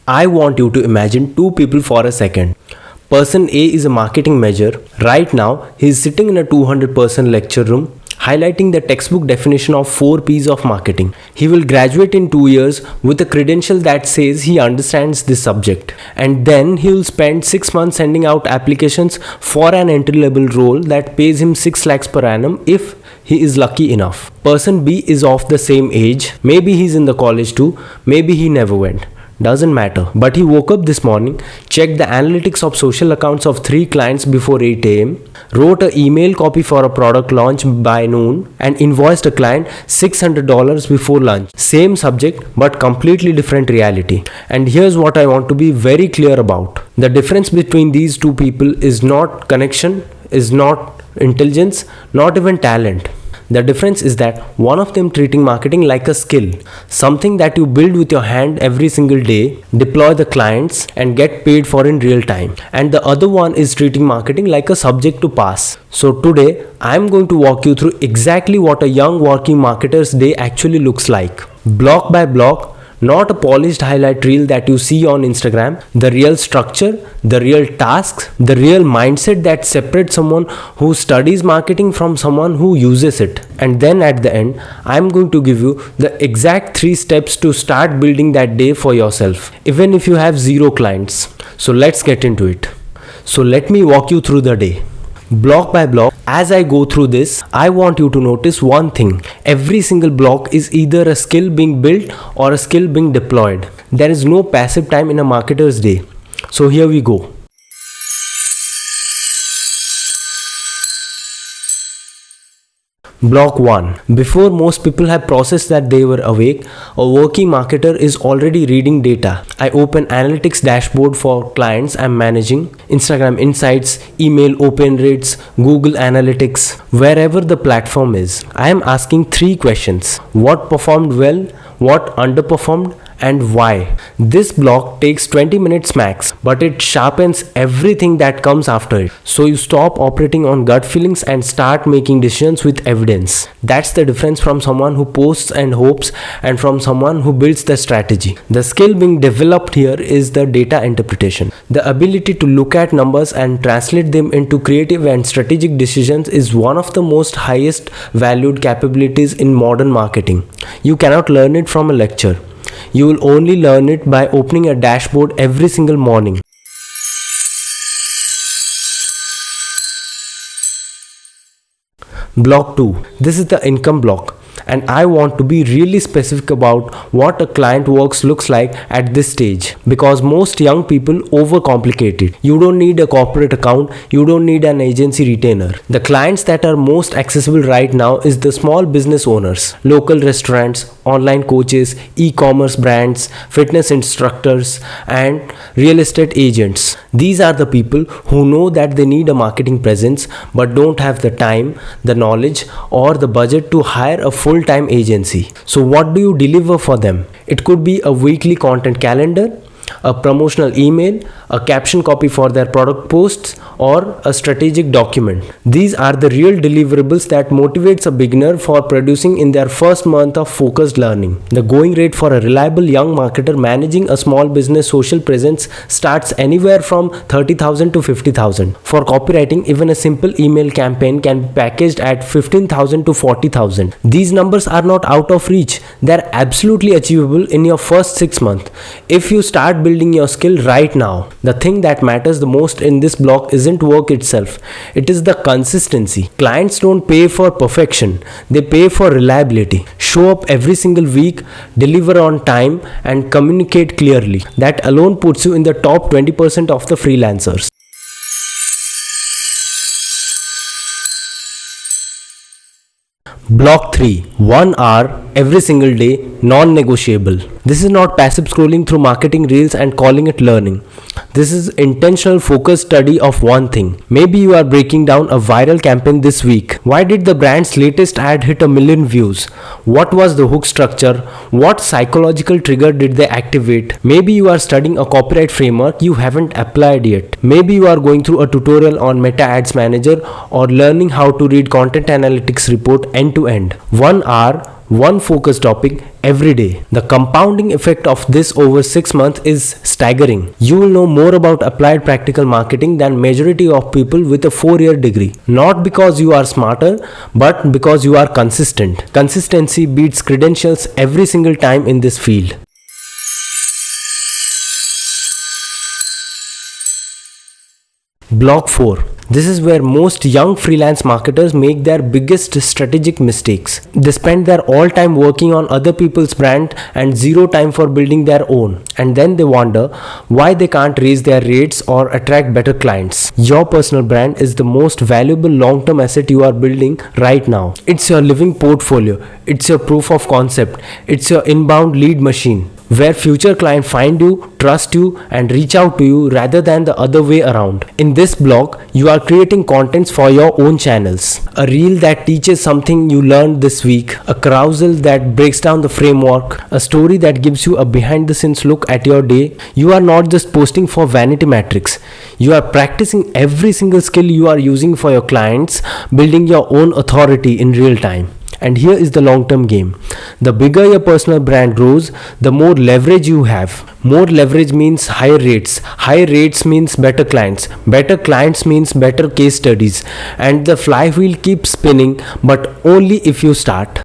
I want you to imagine two people for a second. Person A is a marketing major. Right now, he is sitting in a 200-person lecture room highlighting the textbook definition of 4 P's of marketing. He will graduate in 2 years with a credential that says he understands this subject. And then he will spend 6 months sending out applications for an entry-level role that pays him 6 lakhs per annum if he is lucky enough. Person B is of the same age. Maybe he's in the college too. Maybe he never went. Doesn't matter. But he woke up this morning, checked the analytics of social accounts of 3 clients before 8 am, wrote an email copy for a product launch by noon, and invoiced a client $600 before lunch. Same subject but completely different reality. And here's what I want to be very clear about. The difference between these two people is not connection, is not intelligence, not even talent. The difference is that one of them treating marketing like a skill, something that you build with your hand every single day, deploy the clients and get paid for in real time. And the other one is treating marketing like a subject to pass. So today, I am going to walk you through exactly what a young working marketer's day actually looks like. Block by block, not a polished highlight reel that you see on Instagram, the real structure, the real tasks, the real mindset that separates someone who studies marketing from someone who uses it. And then at the end, I'm going to give you the exact 3 steps to start building that day for yourself, even if you have 0 clients. So let's get into it. So let me walk you through the day. Block by block, as I go through this, I want you to notice one thing. Every single block is either a skill being built or a skill being deployed. There is no passive time in a marketer's day. So here we go. Block 1. Before most people have processed that they were awake, a working marketer is already reading data. I open analytics dashboard for clients I'm managing, Instagram Insights, email open rates, Google Analytics, wherever the platform is. I am asking 3 questions. What performed well? What underperformed? And why? This block takes 20 minutes max, but it sharpens everything that comes after it. So you stop operating on gut feelings and start making decisions with evidence. That's the difference from someone who posts and hopes and from someone who builds the strategy. The skill being developed here is the data interpretation. The ability to look at numbers and translate them into creative and strategic decisions is one of the most highest valued capabilities in modern marketing. You cannot learn it from a lecture. You will only learn it by opening a dashboard every single morning. Block 2. This is the income block. And I want to be really specific about what a client works looks like at this stage, because most young people overcomplicate it. You don't need a corporate account, you don't need an agency retainer. The clients that are most accessible right now is the small business owners, local restaurants, online coaches, e-commerce brands, fitness instructors, and real estate agents. These are the people who know that they need a marketing presence but don't have the time, the knowledge, or the budget to hire a full-time agency. So what do you deliver for them? It could be a weekly content calendar, a promotional email, a caption copy for their product posts, or a strategic document. These are the real deliverables that motivates a beginner for producing in their first month of focused learning. The going rate for a reliable young marketer managing a small business social presence starts anywhere from 30,000 to 50,000. For copywriting, even a simple email campaign can be packaged at 15,000 to 40,000. These numbers are not out of reach. They are absolutely achievable in your first 6 months if you start building your skill right now. The thing that matters the most in this block isn't work itself, it is the consistency. Clients don't pay for perfection, they pay for reliability. Show up every single week, deliver on time, and communicate clearly. That alone puts you in the top 20% of the freelancers. Block 3. 1 hour every single day, non-negotiable. This is not passive scrolling through marketing reels and calling it learning. This is intentional focused study of one thing. Maybe you are breaking down a viral campaign this week. Why did the brand's latest ad hit 1 million views? What was the hook structure? What psychological trigger did they activate? Maybe you are studying a copyright framework you haven't applied yet. Maybe you are going through a tutorial on Meta Ads Manager or learning how to read content analytics report end to end. 1 hour, one focused topic every day. The compounding effect of this over 6 months is staggering. You will know more about applied practical marketing than majority of people with a 4-year degree. Not because you are smarter, but because you are consistent. Consistency beats credentials every single time in this field. Block 4. This is where most young freelance marketers make their biggest strategic mistakes. They spend their all time working on other people's brand and zero time for building their own. And then they wonder why they can't raise their rates or attract better clients. Your personal brand is the most valuable long-term asset you are building right now. It's your living portfolio. It's your proof of concept. It's your inbound lead machine, where future clients find you, trust you, and reach out to you rather than the other way around. In this blog, you are creating contents for your own channels. A reel that teaches something you learned this week, a carousel that breaks down the framework, a story that gives you a behind the scenes look at your day. You are not just posting for vanity metrics. You are practicing every single skill you are using for your clients, building your own authority in real time. And here is the long-term game. The bigger your personal brand grows, the more leverage you have. More leverage means higher rates. Higher rates means better clients. Better clients means better case studies. And the flywheel keeps spinning, but only if you start.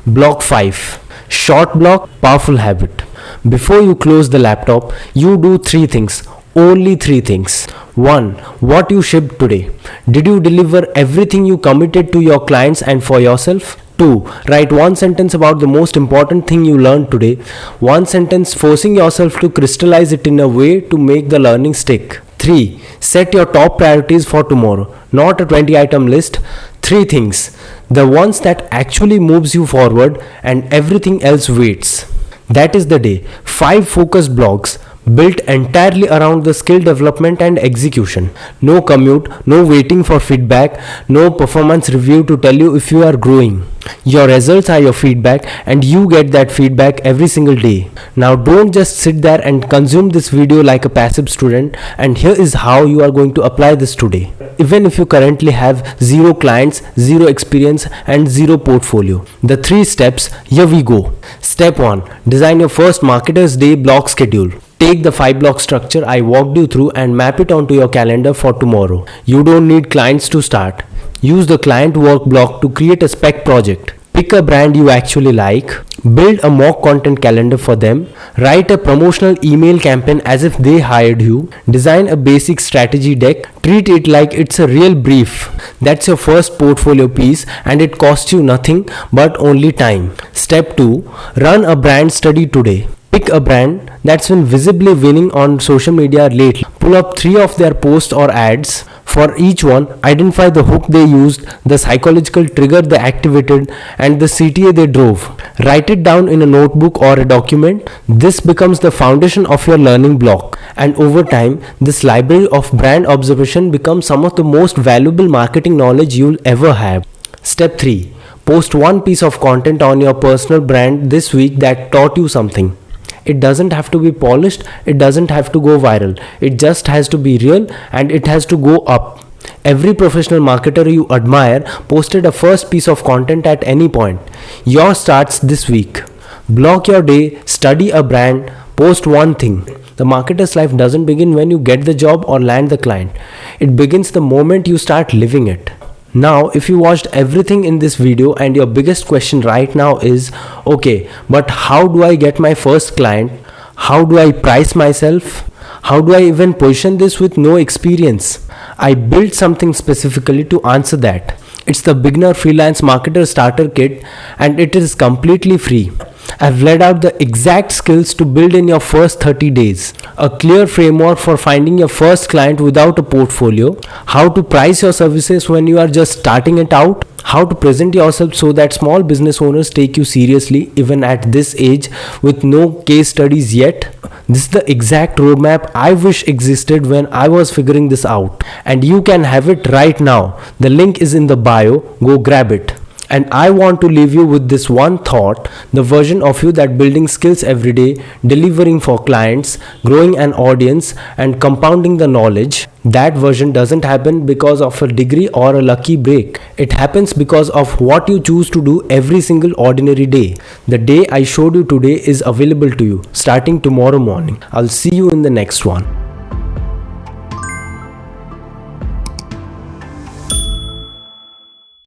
Block 5. Short block, powerful habit. Before you close the laptop, you do 3 things. Only 3 things. 1. What you shipped today. Did you deliver everything you committed to your clients and for yourself? 2. Write one sentence about the most important thing you learned today. One sentence forcing yourself to crystallize it in a way to make the learning stick. 3. Set your top priorities for tomorrow. Not a 20-item list. 3 things. The ones that actually moves you forward and everything else waits. That is the day. 5 focused blogs built entirely around the skill development and execution. No commute, no waiting for feedback, no performance review to tell you if you are growing. Your results are your feedback and you get that feedback every single day. Now don't just sit there and consume this video like a passive student, and here is how you are going to apply this today. Even if you currently have 0 clients, 0 experience and 0 portfolio. The 3 steps, here we go. Step 1. Design your first Marketer's Day block schedule. Take the 5 block structure I walked you through and map it onto your calendar for tomorrow. You don't need clients to start. Use the client work block to create a spec project. Pick a brand you actually like. Build a mock content calendar for them. Write a promotional email campaign as if they hired you. Design a basic strategy deck. Treat it like it's a real brief. That's your first portfolio piece and it costs you nothing but only time. Step 2. Run a brand study today. Pick a brand that's been visibly winning on social media lately. Pull up 3 of their posts or ads. For each one, identify the hook they used, the psychological trigger they activated, and the CTA they drove. Write it down in a notebook or a document. This becomes the foundation of your learning block. And over time, this library of brand observation becomes some of the most valuable marketing knowledge you'll ever have. Step 3. Post one piece of content on your personal brand this week that taught you something. It doesn't have to be polished, it doesn't have to go viral. It just has to be real and it has to go up. Every professional marketer you admire posted a first piece of content at any point. Yours starts this week. Block your day, study a brand, post one thing. The marketer's life doesn't begin when you get the job or land the client. It begins the moment you start living it. Now, if you watched everything in this video and your biggest question right now is, okay, but how do I get my first client? How do I price myself? How do I even position this with no experience? I built something specifically to answer that. It's the Beginner Freelance Marketer Starter Kit and it is completely free. I've laid out the exact skills to build in your first 30 days. A clear framework for finding your first client without a portfolio. How to price your services when you are just starting it out. How to present yourself so that small business owners take you seriously even at this age with no case studies yet. This is the exact roadmap I wish existed when I was figuring this out. And you can have it right now. The link is in the bio. Go grab it. And I want to leave you with this one thought: the version of you that building skills every day, delivering for clients, growing an audience, and compounding the knowledge, that version doesn't happen because of a degree or a lucky break. It happens because of what you choose to do every single ordinary day. The day I showed you today is available to you starting tomorrow morning. I'll see you in the next one.